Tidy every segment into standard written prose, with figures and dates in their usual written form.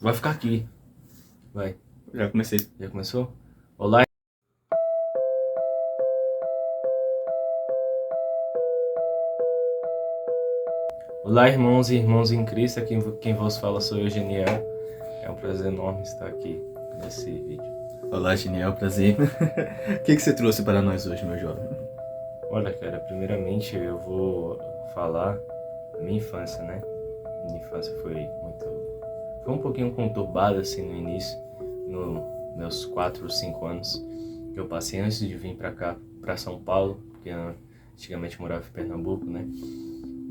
Vai ficar aqui. Vai. Já comecei. Já começou? Olá. Olá, irmãos e irmãs em Cristo. Aqui quem vos fala sou eu, Geniel. É um prazer enorme estar aqui nesse vídeo. Olá, Geniel, prazer. O que você trouxe para nós hoje, meu jovem? Olha, cara, primeiramente eu vou falar da minha infância, né? Minha infância foi um pouquinho conturbada assim no início, nos meus 4 ou 5 anos que eu passei antes de vir pra cá, pra São Paulo, porque antigamente eu morava em Pernambuco, né?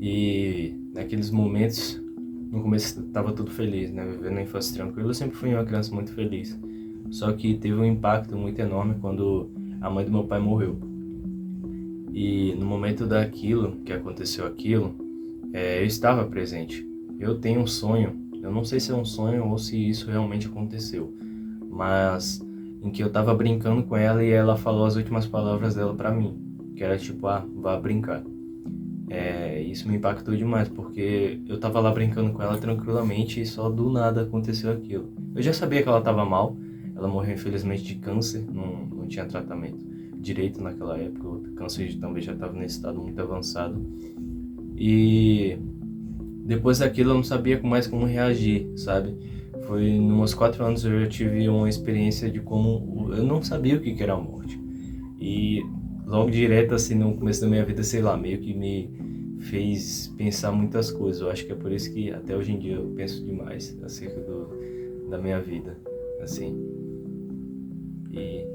E naqueles momentos, no começo tava tudo feliz, né? Vivendo a infância tranquila, eu sempre fui uma criança muito feliz. Só que teve um impacto muito enorme quando a mãe do meu pai morreu. E no momento daquilo, que aconteceu aquilo, eu estava presente. Eu tenho um sonho, eu não sei se é um sonho ou se isso realmente aconteceu, mas em que eu tava brincando com ela e ela falou as últimas palavras dela pra mim, que era tipo, vá brincar. Isso me impactou demais, porque eu tava lá brincando com ela tranquilamente e só do nada aconteceu aquilo. Eu já sabia que ela tava mal, ela morreu infelizmente de câncer, não tinha tratamento direito naquela época, o câncer também já estava nesse estado muito avançado. E depois daquilo eu não sabia mais como reagir, sabe? Foi em uns 4 anos eu tive uma experiência de como eu não sabia o que era a morte. E logo direto assim no começo da minha vida, sei lá, meio que me fez pensar muitas coisas. Eu acho que é por isso que até hoje em dia eu penso demais acerca da minha vida, assim. E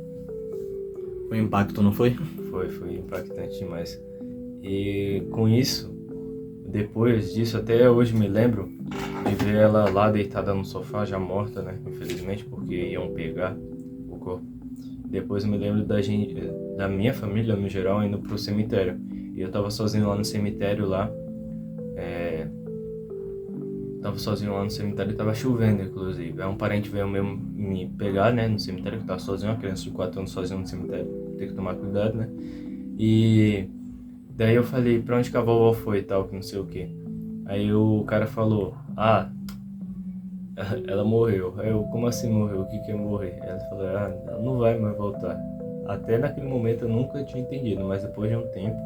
Foi um impacto, não foi? foi impactante demais. E com isso, depois disso, até hoje me lembro de ver ela lá deitada no sofá, já morta, né? Infelizmente, porque iam pegar o corpo. Depois eu me lembro da minha família, no geral, indo pro cemitério. E eu tava sozinho lá no cemitério lá. Tava sozinho lá no cemitério e tava chovendo, inclusive. Aí um parente veio mesmo me pegar, né, no cemitério, que eu tava sozinho, uma criança de 4 anos sozinho no cemitério. Tem que tomar cuidado, né? E daí eu falei, pra onde que a vovó foi e tal, que não sei o que. Aí o cara falou, ela morreu. Aí eu, como assim morreu? O que que é morrer? Ela falou, ela não vai mais voltar. Até naquele momento eu nunca tinha entendido, mas depois de um tempo,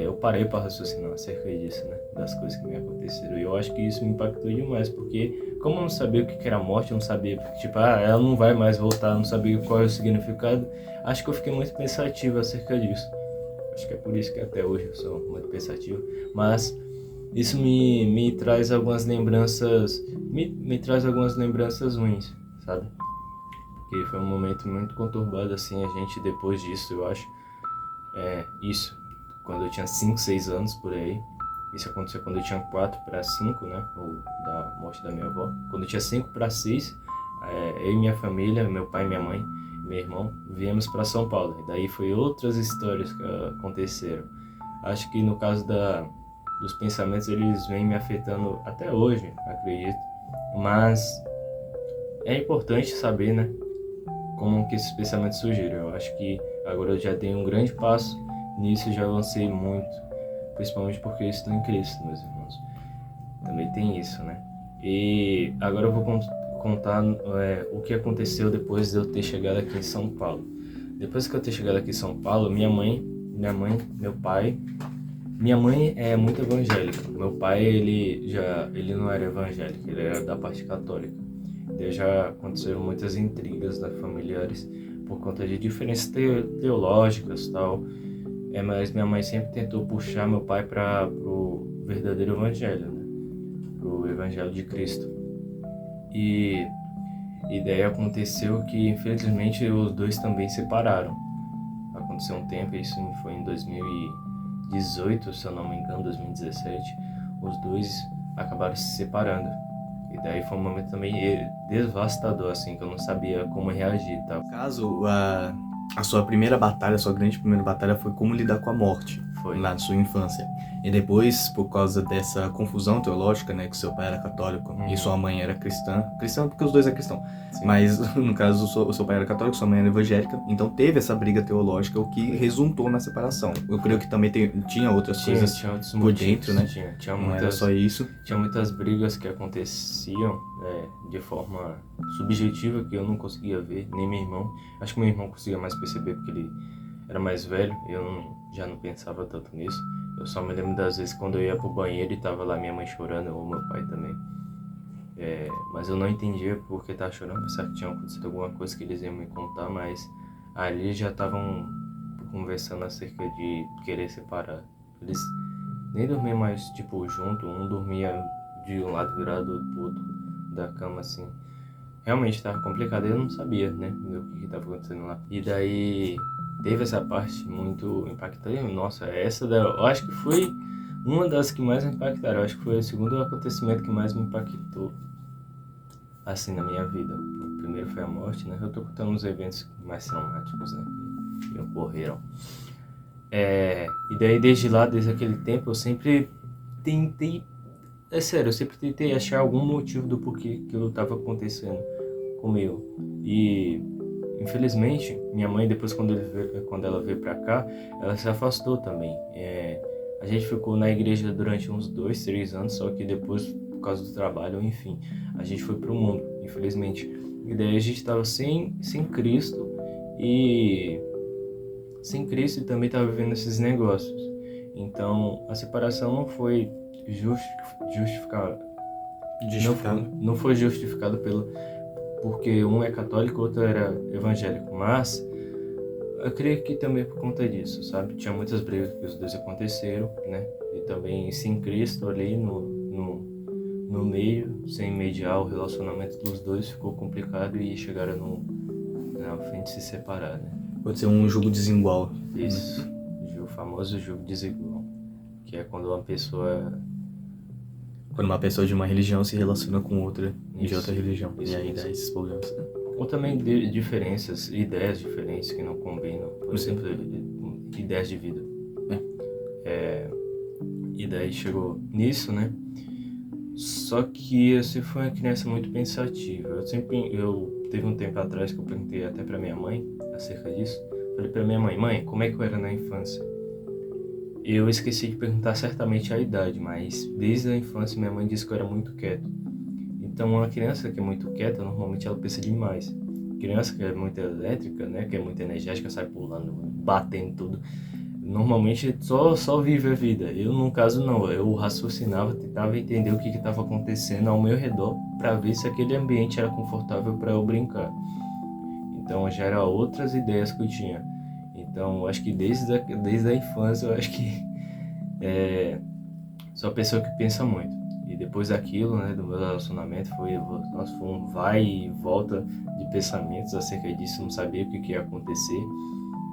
eu parei para raciocinar acerca disso, né? Das coisas que me aconteceram. E eu acho que isso me impactou demais, porque como eu não sabia o que era morte, eu não sabia, tipo, ela não vai mais voltar, eu não sabia qual é o significado, acho que eu fiquei muito pensativo acerca disso. Acho que é por isso que até hoje eu sou muito pensativo. Mas isso me traz algumas lembranças, me traz algumas lembranças ruins, sabe? Porque foi um momento muito conturbado, assim, a gente depois disso, eu acho. Isso, quando eu tinha 5, 6 anos, por aí. Isso aconteceu quando eu tinha 4 para 5, né? Ou da morte da minha avó. Quando eu tinha 5 para 6, eu e minha família, meu pai, minha mãe, meu irmão, viemos para São Paulo. E daí foi outras histórias que aconteceram. Acho que no caso dos pensamentos, eles vêm me afetando até hoje, acredito. Mas é importante saber, né? Como que esses pensamentos surgiram. Eu acho que agora eu já dei um grande passo nisso, já avancei muito, principalmente porque eu estou em Cristo, meus irmãos. Também tem isso, né? E agora eu vou contar o que aconteceu depois de eu ter chegado aqui em São Paulo. Depois que eu ter chegado aqui em São Paulo, minha mãe, meu pai, minha mãe é muito evangélica. Meu pai, ele não era evangélico, ele era da parte católica. Daí já aconteceram muitas intrigas, né, familiares por conta de diferenças teológicas e tal. Mas minha mãe sempre tentou puxar meu pai para o verdadeiro evangelho, né? Pro evangelho de Cristo. E daí aconteceu que, infelizmente, os dois também separaram. Aconteceu um tempo, isso foi em 2018, se eu não me engano, 2017. Os dois acabaram se separando. E daí foi um momento também devastador, assim, que eu não sabia como reagir, tá? No caso, a sua primeira batalha, a sua grande primeira batalha foi como lidar com a morte. Foi. lá na sua infância. E depois, por causa dessa confusão teológica, né, que seu pai era católico e sua mãe era cristã porque os dois é cristão, Sim. mas no caso o seu pai era católico, sua mãe era evangélica, então teve essa briga teológica, o que resultou na separação. Eu creio que também tinha outras coisas Tinha outros por motivos, dentro, né? Tinha Não muitas, era só isso. Tinha muitas brigas que aconteciam de forma subjetiva que eu não conseguia ver, nem meu irmão. Acho que meu irmão conseguia mais perceber porque ele era mais velho, já não pensava tanto nisso. Eu só me lembro das vezes quando eu ia pro banheiro e tava lá minha mãe chorando, ou meu pai também. Mas eu não entendia por que tava chorando, pensava que tinha acontecido alguma coisa que eles iam me contar, mas ali eles já estavam conversando acerca de querer separar. Eles nem dormiam mais, tipo, junto, um dormia de um lado virado pro outro da cama, assim. Realmente tava complicado, eu não sabia, né, o que tava acontecendo lá. E daí teve essa parte muito impactante. Nossa, eu acho que foi uma das que mais me impactaram. Eu acho que foi o segundo acontecimento que mais me impactou, assim, na minha vida. O primeiro foi a morte, né? Eu tô contando os eventos mais traumáticos, né, que ocorreram. E daí desde aquele tempo, eu sempre tentei, eu sempre tentei achar algum motivo do porquê que aquilo estava acontecendo comigo. E infelizmente, minha mãe, depois quando ela veio pra cá, ela se afastou também. A gente ficou na igreja durante uns 2, 3 anos, só que depois, por causa do trabalho, enfim, a gente foi pro mundo, infelizmente. E daí a gente estava sem Cristo e também estava vivendo esses negócios. Então, a separação não foi justificada. Não foi justificado porque um é católico e outro era evangélico, mas eu creio que também por conta disso, sabe? Tinha muitas brigas que os dois aconteceram, né? E também sem Cristo ali no meio, sem mediar o relacionamento dos dois, ficou complicado e chegaram na fim de se separar, né? Pode ser um jogo desigual. Isso, o famoso jogo desigual, que é quando uma pessoa de uma religião se relaciona com outra de outra religião. Isso, e aí dá esses problemas. Ou também ideias diferentes que não combinam. Por exemplo, ideias de vida. E daí chegou nisso, né? Só que eu sempre fui uma criança muito pensativa. Eu teve um tempo atrás que eu perguntei até pra minha mãe acerca disso. Falei pra minha mãe, como é que eu era na infância? Eu esqueci de perguntar certamente a idade, mas desde a infância minha mãe disse que eu era muito quieto. Então uma criança que é muito quieta, normalmente ela pensa demais. Criança que é muito elétrica, né, que é muito energética, sai pulando, batendo tudo, normalmente só vive a vida. Eu, no caso, não. Eu raciocinava, tentava entender o que estava acontecendo ao meu redor para ver se aquele ambiente era confortável para eu brincar. Então já eram outras ideias que eu tinha. Então acho que desde a infância eu acho que sou uma pessoa que pensa muito. E depois daquilo, né, do meu relacionamento, foi um vai e volta de pensamentos acerca disso. Não sabia o que ia acontecer,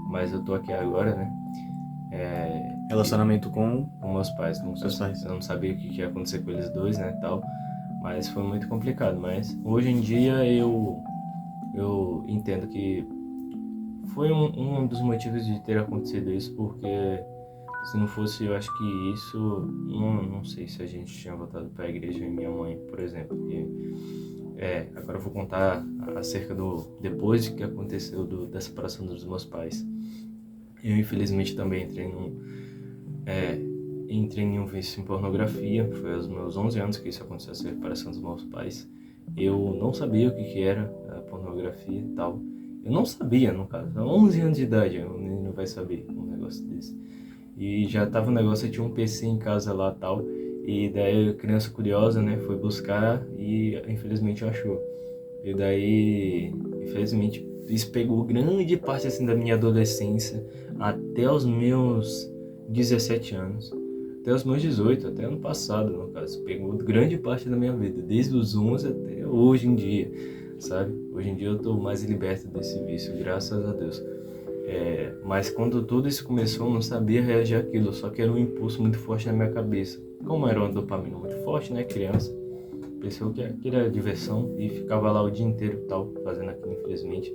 mas eu tô aqui agora, né? Relacionamento com meus pais. seus pais. Eu não sabia o que ia acontecer com eles dois, né, tal. Mas foi muito complicado. Mas hoje em dia eu entendo que foi um dos motivos de ter acontecido isso, porque se não fosse, eu acho que isso, não sei se a gente tinha voltado para a igreja e minha mãe, por exemplo. Agora eu vou contar acerca depois que aconteceu da separação dos meus pais. Eu infelizmente também entrei em um vício em pornografia. Foi aos meus 11 anos que isso aconteceu, a separação dos meus pais. Eu não sabia o que era a pornografia e tal. Eu não sabia, no caso. A 11 anos de idade, o menino vai saber um negócio desse. E já tava um negócio, eu tinha um PC em casa lá e tal. E daí a criança curiosa, né, foi buscar e infelizmente achou. E daí, infelizmente, isso pegou grande parte assim da minha adolescência até os meus 17 anos. Até os meus 18, até ano passado, no caso. Pegou grande parte da minha vida, desde os 11 até hoje em dia, sabe? Hoje em dia eu tô mais liberto desse vício, graças a Deus. Mas quando tudo isso começou, eu não sabia reagir àquilo, só que era um impulso muito forte na minha cabeça. Como era uma dopamina muito forte, né, criança, pensou que aquilo era diversão e ficava lá o dia inteiro tal, fazendo aquilo, infelizmente.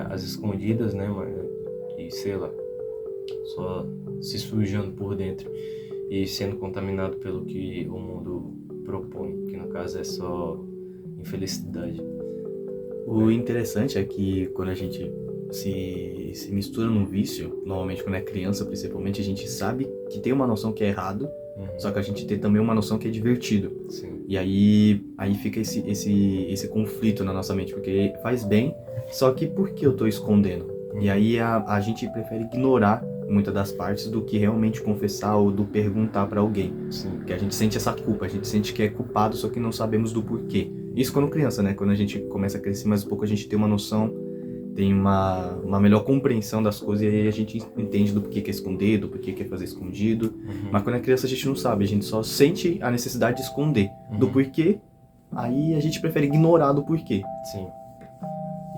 Às escondidas, né, e sei lá, se sujando por dentro e sendo contaminado pelo que o mundo propõe, que no caso é só infelicidade. O interessante é que quando a gente se mistura num vício, normalmente quando é criança principalmente, a gente sabe que tem uma noção que é errado, só que a gente tem também uma noção que é divertido. Sim. E aí fica esse conflito na nossa mente, porque faz bem, só que por que eu tô escondendo? E aí a gente prefere ignorar muitas das partes do que realmente confessar ou do perguntar pra alguém. Sim. Porque a gente sente essa culpa, a gente sente que é culpado, só que não sabemos do porquê. Isso quando criança, né? Quando a gente começa a crescer mais um pouco, a gente tem uma noção, tem uma melhor compreensão das coisas, e aí a gente entende do porquê que é esconder, do porquê que é fazer escondido. Mas quando é criança a gente não sabe, a gente só sente a necessidade de esconder. Do porquê, aí a gente prefere ignorar do porquê. Sim.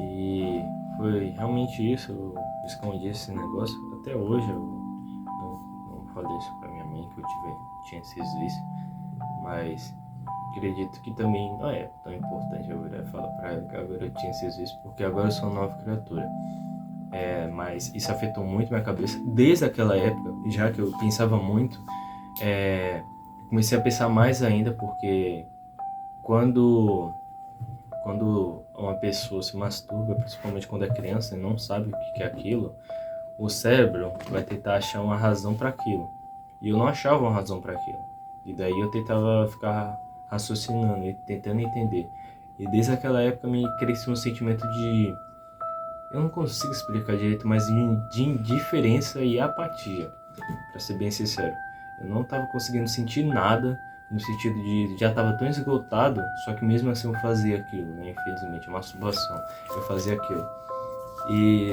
E foi realmente isso, eu escondi esse negócio. Até hoje eu não falei isso pra minha mãe, que eu tinha esses vícios. Mas acredito que também não é tão importante eu virar e falar pra ela que agora eu tinha esses vícios, porque agora eu sou uma nova criatura. Mas isso afetou muito minha cabeça desde aquela época, já que eu pensava muito. Comecei a pensar mais ainda, porque quando uma pessoa se masturba, principalmente quando é criança e não sabe o que é aquilo, o cérebro vai tentar achar uma razão para aquilo. E eu não achava uma razão para aquilo. E daí eu tentava ficar raciocinando e tentando entender. E desde aquela época me cresceu um sentimento de... eu não consigo explicar direito, mas de indiferença e apatia, para ser bem sincero. Eu não estava conseguindo sentir nada, no sentido de já estava tão esgotado, só que mesmo assim eu fazia aquilo, né? Infelizmente, masturbação, eu fazia aquilo. E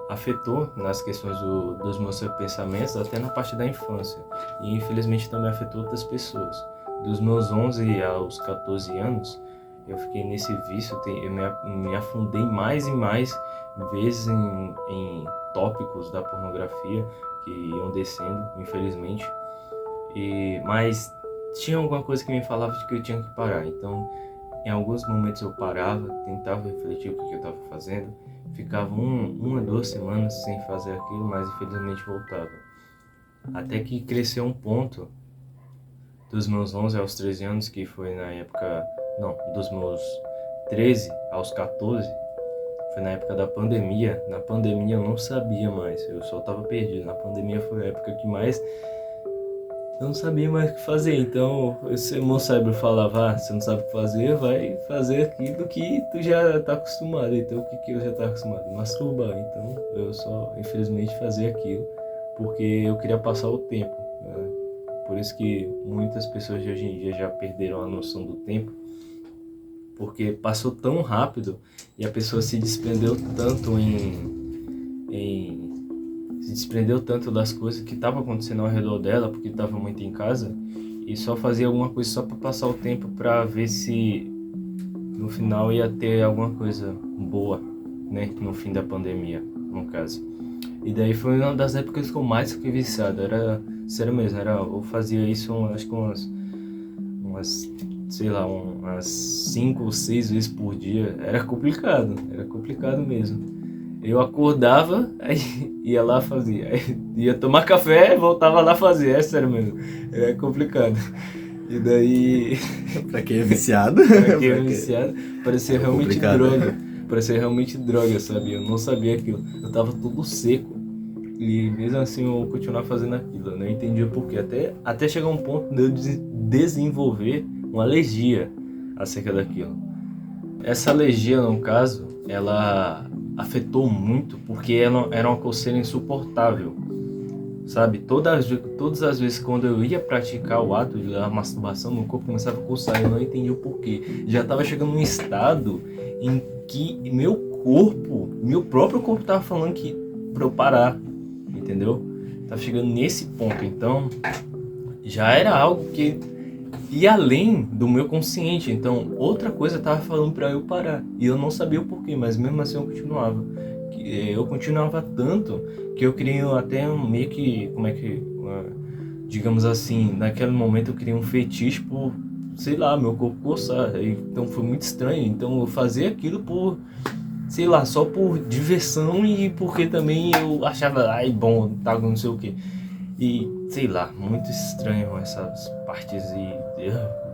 afetou nas questões dos meus pensamentos até na parte da infância. E infelizmente também afetou outras pessoas. Dos meus 11 aos 14 anos, eu fiquei nesse vício, eu me afundei mais e mais vezes em tópicos da pornografia que iam descendo, infelizmente. Mas tinha alguma coisa que me falava de que eu tinha que parar. Então, em alguns momentos eu parava, tentava refletir o que eu estava fazendo, ficava uma, 2 semanas sem fazer aquilo, mas infelizmente voltava. Até que cresceu um ponto, dos meus 11 aos 13 anos, que foi na época... Não, dos meus 13 aos 14, foi na época da pandemia. Na pandemia eu não sabia mais, eu só estava perdido. Na pandemia foi a época que mais... eu não sabia mais o que fazer, então meu cérebro falava, você não sabe o que fazer, vai fazer aquilo que tu já está acostumado. Então o que eu já estava acostumado? Masturbar. Então eu só, infelizmente, fazia aquilo, porque eu queria passar o tempo, né? Por isso que muitas pessoas de hoje em dia já perderam a noção do tempo, porque passou tão rápido e a pessoa se desprendeu tanto se desprendeu tanto das coisas que estavam acontecendo ao redor dela, porque estava muito em casa, e só fazia alguma coisa só para passar o tempo, para ver se no final ia ter alguma coisa boa, né, no fim da pandemia, no caso. E daí foi uma das épocas que eu mais fiquei viciado, sério mesmo, eu fazia isso acho que umas sei lá, umas 5 ou 6 vezes por dia. Era complicado mesmo. Eu acordava, aí ia lá fazer, aí ia tomar café, voltava lá fazer, é sério mesmo, era complicado. E daí... Pra quem é viciado? Pra quem é viciado, parecia realmente droga, sabe? Eu não sabia aquilo, eu tava todo seco, e mesmo assim eu continuava fazendo aquilo, eu não entendia o porquê, até chegar um ponto de eu desenvolver uma alergia acerca daquilo. Essa alergia, no caso, ela afetou muito porque ela era uma coceira insuportável, sabe? Todas as vezes quando eu ia praticar o ato da masturbação, meu corpo começava a coçar, eu não entendia o porquê. Já estava chegando num estado em que meu próprio corpo estava falando que para eu parar, entendeu? Tava chegando nesse ponto, então já era algo que ia além do meu consciente, então outra coisa estava falando para eu parar, e eu não sabia o porquê, mas mesmo assim eu continuava. Eu continuava tanto que eu criei até meio que, digamos assim, naquele momento eu criei um fetiche por, sei lá, meu corpo coçar, então foi muito estranho, então eu fazia aquilo sei lá, só por diversão e porque também eu achava, ai, bom, tá, não sei o quê. E, sei lá, muito estranho essas partes e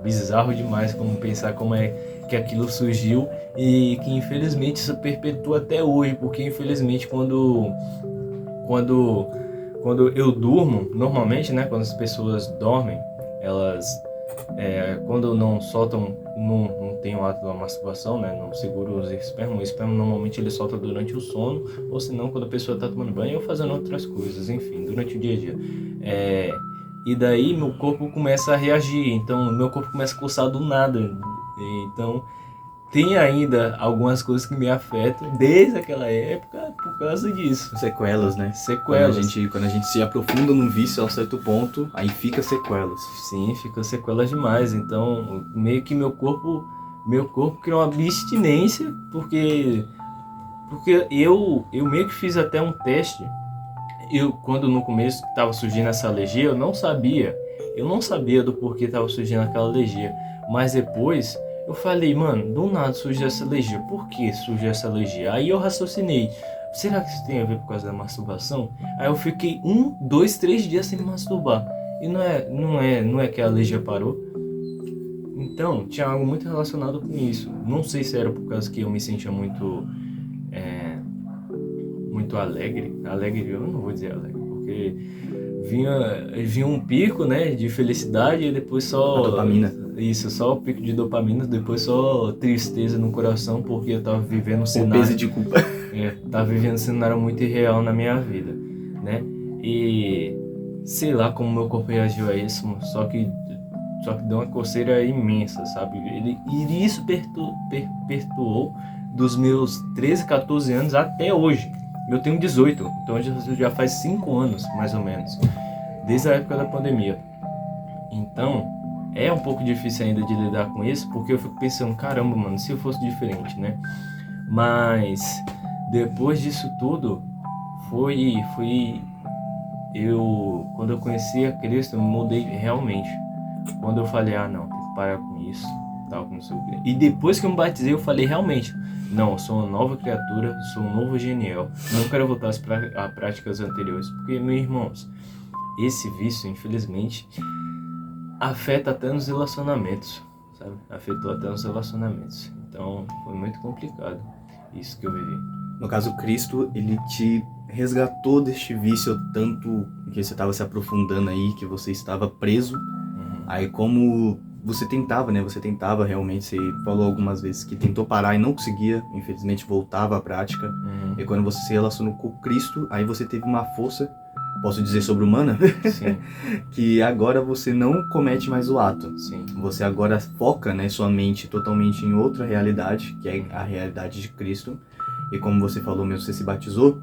bizarro demais como pensar como é que aquilo surgiu e que infelizmente isso perpetua até hoje, porque infelizmente quando, quando eu durmo, normalmente, né, quando as pessoas dormem, elas, quando não soltam, não tem o ato da masturbação, né, não seguram o esperma normalmente ele solta durante o sono, ou senão quando a pessoa está tomando banho ou fazendo outras coisas, enfim, durante o dia a dia. E daí meu corpo começa a reagir, então meu corpo começa a coçar do nada, então tem ainda algumas coisas que me afetam desde aquela época por causa disso. Sequelas, né? Sequelas. Quando a gente se aprofunda num vício a um certo ponto, aí fica sequelas. Sim, fica sequelas demais. Então, meio que meu corpo criou uma abstinência, porque eu meio que fiz até um teste. Quando no começo estava surgindo essa alergia, eu não sabia do porquê estava surgindo aquela alergia. Mas depois eu falei, mano, do nada surgiu essa alergia. Por que surgiu essa alergia? Aí eu raciocinei, será que isso tem a ver por causa da masturbação? Aí eu fiquei 1, 2, 3 dias sem me masturbar. E não é que a alergia parou. Então, tinha algo muito relacionado com isso. Não sei se era por causa que eu me sentia muito alegre. Alegre, eu não vou dizer alegre, porque vinha um pico, né, de felicidade e depois só... A dopamina. Isso, só o pico de dopamina, depois só tristeza no coração, porque eu tava vivendo um cenário... peso de culpa. Tava vivendo um cenário muito irreal na minha vida, né? E sei lá como meu corpo reagiu a isso, só que deu uma coceira imensa, sabe? E isso perturbou dos meus 13, 14 anos até hoje. Eu tenho 18, então já faz 5 anos, mais ou menos, desde a época da pandemia. Então, é um pouco difícil ainda de lidar com isso, porque eu fico pensando, caramba, mano, se eu fosse diferente, né? Mas, depois disso tudo, quando eu conheci a Cristo, eu me mudei realmente. Quando eu falei, não, tem que parar com isso, tal, como sei o quê. E depois que eu me batizei, eu falei, realmente, não, eu sou uma nova criatura, sou um novo genial, não quero voltar a práticas anteriores, porque, meus irmãos, esse vício, infelizmente, afeta até nos relacionamentos, sabe? Afetou até nos relacionamentos, então foi muito complicado isso que eu vivi. No caso, Cristo, ele te resgatou deste vício tanto que você estava se aprofundando aí, que você estava preso. Aí como você tentava, né? Você tentava realmente, você falou algumas vezes que tentou parar e não conseguia, infelizmente voltava à prática. E quando você se relacionou com Cristo, aí você teve uma força, posso dizer, sobre-humana, que agora você não comete mais o ato. Sim. Você agora foca, né, sua mente totalmente em outra realidade, que é a realidade de Cristo. E como você falou mesmo, você se batizou,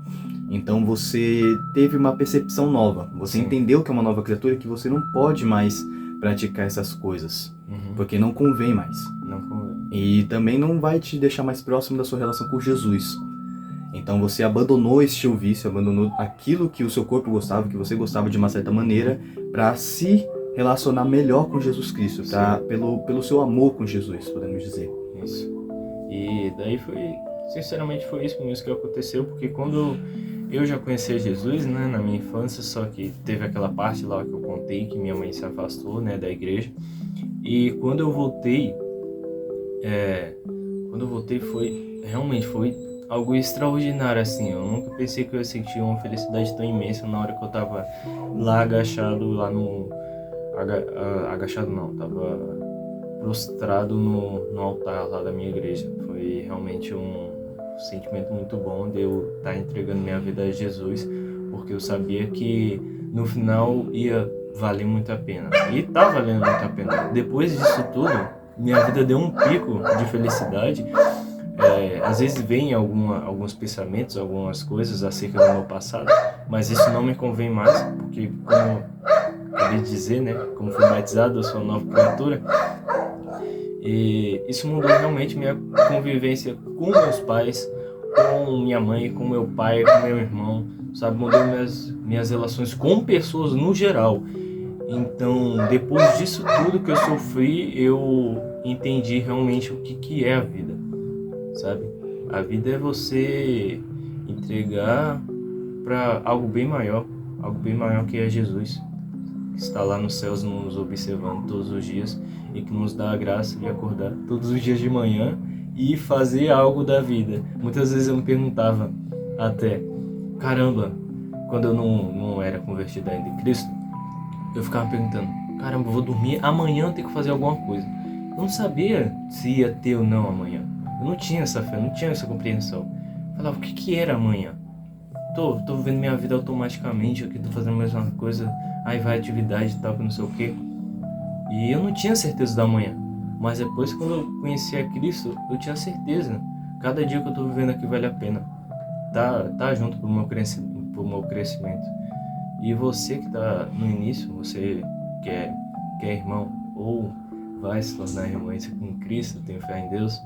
então você teve uma percepção nova. Você entendeu que é uma nova criatura e que você não pode mais praticar essas coisas, porque não convém mais. Não convém. E também não vai te deixar mais próximo da sua relação com Jesus. Então você abandonou esse seu vício, abandonou aquilo que o seu corpo gostava, que você gostava de uma certa maneira, para se relacionar melhor com Jesus Cristo, pelo seu amor com Jesus, podemos dizer. Isso. E daí sinceramente foi isso mesmo que aconteceu, porque quando eu já conhecia Jesus, né, na minha infância, só que teve aquela parte lá que eu contei que minha mãe se afastou, né, da igreja. E quando eu voltei, foi algo extraordinário, assim. Eu nunca pensei que eu ia sentir uma felicidade tão imensa na hora que eu tava lá agachado, tava prostrado no altar lá da minha igreja. Foi realmente um sentimento muito bom de eu estar entregando minha vida a Jesus, porque eu sabia que no final ia valer muito a pena. E tá valendo muito a pena. Depois disso tudo, minha vida deu um pico de felicidade. Às vezes vem alguns pensamentos, algumas coisas acerca do meu passado, mas isso não me convém mais, porque como acabei de dizer, né, como fui batizado, eu sou uma nova criatura. E isso mudou realmente minha convivência com meus pais, com minha mãe, com meu pai, com meu irmão, sabe? Mudou minhas relações com pessoas no geral. Então, depois disso tudo que eu sofri, eu entendi realmente o que é a vida, sabe? A vida é você entregar para algo bem maior que é Jesus, que está lá nos céus nos observando todos os dias e que nos dá a graça de acordar todos os dias de manhã e fazer algo da vida. Muitas vezes eu me perguntava até, caramba, quando eu não era convertido ainda em Cristo, eu ficava perguntando, caramba, eu vou dormir, amanhã eu tenho que fazer alguma coisa. Eu não sabia se ia ter ou não amanhã. Eu não tinha essa fé, não tinha essa compreensão. Eu falava, o que era amanhã? Tô vivendo minha vida automaticamente, aqui tô fazendo a mesma coisa, aí vai atividade e tal, que não sei o quê. E eu não tinha certeza da manhã. Mas depois, quando eu conheci a Cristo, eu tinha certeza. Cada dia que eu tô vivendo aqui vale a pena. Tá junto pro meu crescimento. E você que tá no início, você que é irmão, ou vai se tornar irmão com Cristo, tem fé em Deus,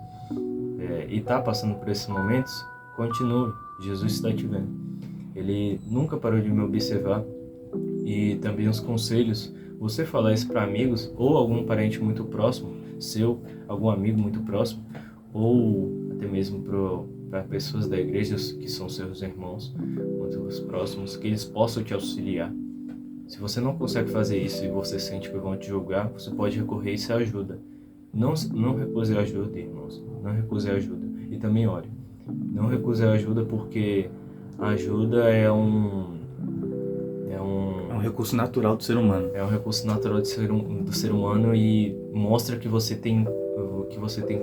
e tá passando por esses momentos, continue. Jesus está te vendo. Ele nunca parou de me observar. E também os conselhos, você falar isso para amigos ou algum parente muito próximo seu, algum amigo muito próximo, ou até mesmo para pessoas da igreja que são seus irmãos muito próximos, que eles possam te auxiliar. Se você não consegue fazer isso e você sente que vão te julgar, você pode recorrer a essa ajuda. Não recuse a ajuda, irmãos. Não recuse a ajuda. E também ore. Não recuse a ajuda, porque a ajuda é um recurso natural do ser humano. É um recurso natural do ser humano e mostra que você tem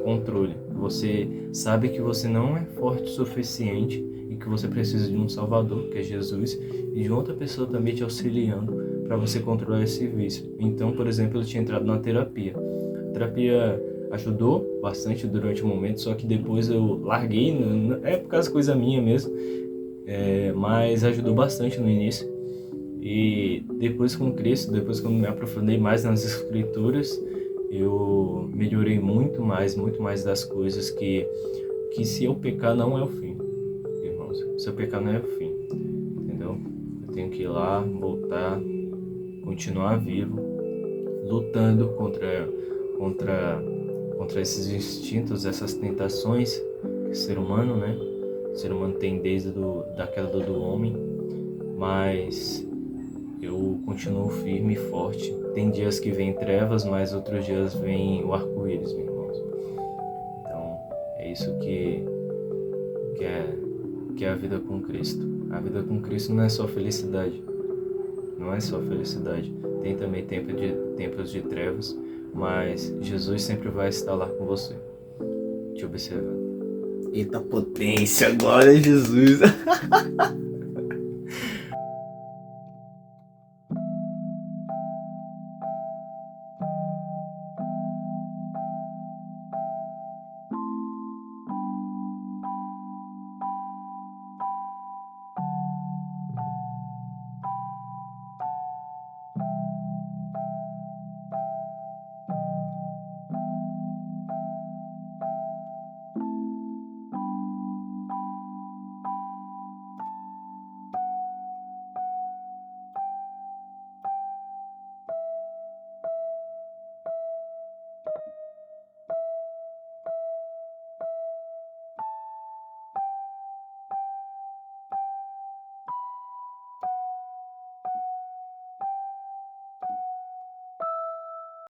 controle. Você sabe que você não é forte o suficiente e que você precisa de um Salvador, que é Jesus, e de outra pessoa também te auxiliando para você controlar esse vício. Então, por exemplo, eu tinha entrado na terapia. A terapia ajudou bastante durante o momento, só que depois eu larguei, é por causa de coisa minha mesmo, mas ajudou bastante no início. E depois com Cristo, depois que eu me aprofundei mais nas escrituras, eu melhorei muito mais das coisas que se eu pecar não é o fim, irmãos. Se eu pecar não é o fim, entendeu? Eu tenho que ir lá, voltar, continuar vivo, lutando contra esses instintos, essas tentações que o ser humano, né? O ser humano tem desde da queda do homem, mas eu continuo firme e forte. Tem dias que vem trevas, mas outros dias vem o arco-íris, meus irmãos. Então, é isso que é a vida com Cristo. A vida com Cristo não é só felicidade. Não é só felicidade. Tem também tempos de trevas, mas Jesus sempre vai estar lá com você, te observando. Eita potência, glória a Jesus.